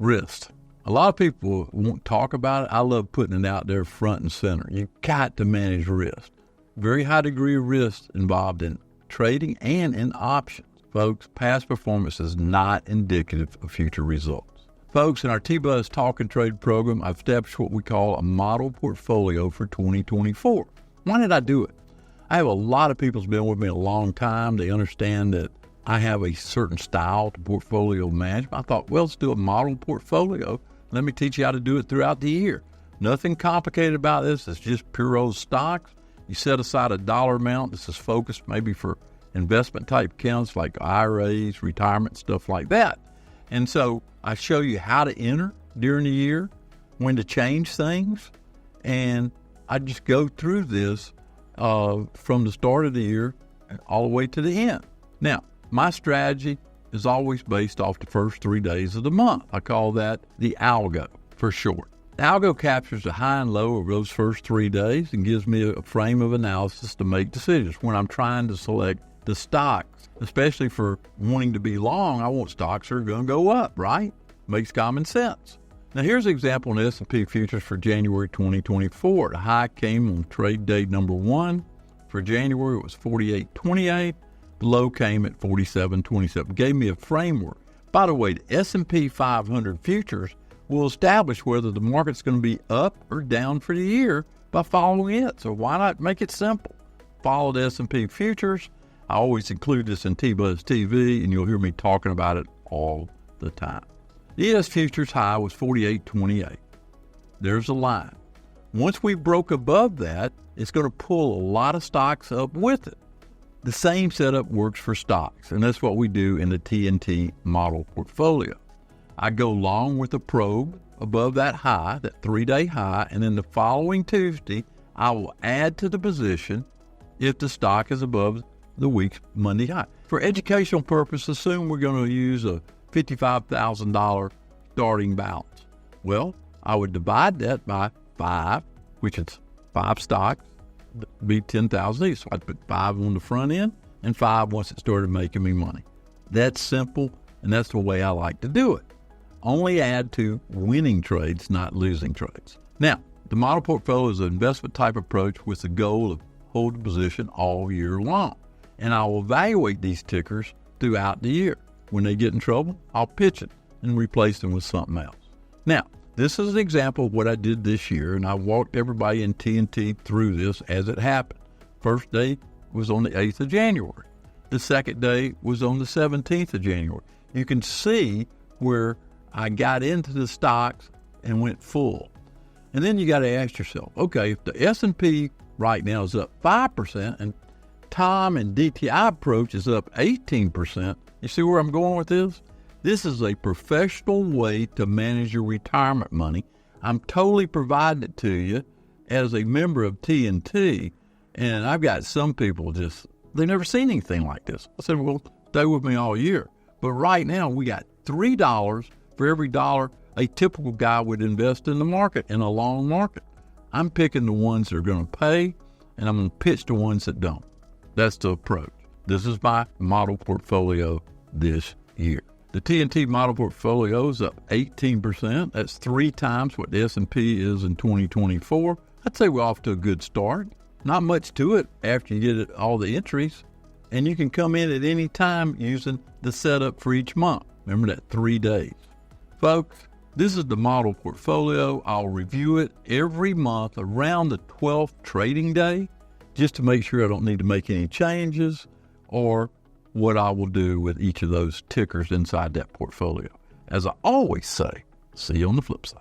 risk. A lot of people won't talk about it. I love putting it out there front and center. You've got to manage risk. Very high degree of risk involved in trading and in options. Folks, past performance is not indicative of future results. Folks, in our T-Buzz Talk and Trade program, I've established what we call a model portfolio for 2024. Why did I do it? I have a lot of people who've been with me a long time. They understand that I have a certain style to portfolio management. I thought, well, let's do a model portfolio. Let me teach you how to do it throughout the year. Nothing complicated about this. It's just pure old stocks. You set aside a dollar amount. This is focused maybe for investment type accounts like IRAs, retirement, stuff like that. And so I show you how to enter during the year, when to change things. And I just go through this from the start of the year all the way to the end. Now, my strategy is always based off the first 3 days of the month. I call that the algo for short. The algo captures the high and low of those first 3 days and gives me a frame of analysis to make decisions. When I'm trying to select the stocks, especially for wanting to be long, I want stocks that are going to go up, right? Makes common sense. Now here's an example in the S&P futures for January 2024. The high came on trade day number 1. For January, it was 48.28. The low came at 47.27. Gave me a framework. By the way, the S&P 500 futures will establish whether the market's going to be up or down for the year by following it. So why not make it simple? Follow the S&P futures. I always include this in T-Buzz TV, and you'll hear me talking about it all the time. The ES futures high was 48.28. There's a line. Once we broke above that, it's going to pull a lot of stocks up with it. The same setup works for stocks, and that's what we do in the TNT model portfolio. I go long with a probe above that high, that 3-day high, and then the following Tuesday, I will add to the position if the stock is above the week's Monday high. For educational purposes, assume we're going to use a $55,000 starting balance. Well, I would divide that by 5, which is 5 stocks. Be 10,000 each. So I'd put 5 on the front end and 5 once it started making me money. That's simple, and that's the way I like to do it. Only add to winning trades, not losing trades. Now, the model portfolio is an investment type approach with the goal of holding position all year long. And I will evaluate these tickers throughout the year. When they get in trouble, I'll pitch it and replace them with something else. Now, this is an example of what I did this year, and I walked everybody in TNT through this as it happened. First day was on the 8th of January. The second day was on the 17th of January. You can see where I got into the stocks and went full. And then you got to ask yourself, okay, if the S&P right now is up 5% and Tom and DTI approach is up 18%, you see where I'm going with this? This is a professional way to manage your retirement money. I'm totally providing it to you as a member of TNT, and I've got some people they've never seen anything like this. I said, well, stay with me all year. But right now, we got $3 for every dollar a typical guy would invest in the market, in a long market. I'm picking the ones that are going to pay, and I'm going to pitch the ones that don't. That's the approach. This is my model portfolio this year. The TNT model portfolio is up 18%. That's 3 times what the S&P is in 2024. I'd say we're off to a good start. Not much to it after you get all the entries. And you can come in at any time using the setup for each month. Remember that 3 days. Folks, this is the model portfolio. I'll review it every month around the 12th trading day just to make sure I don't need to make any changes or what I will do with each of those tickers inside that portfolio. As I always say, see you on the flip side.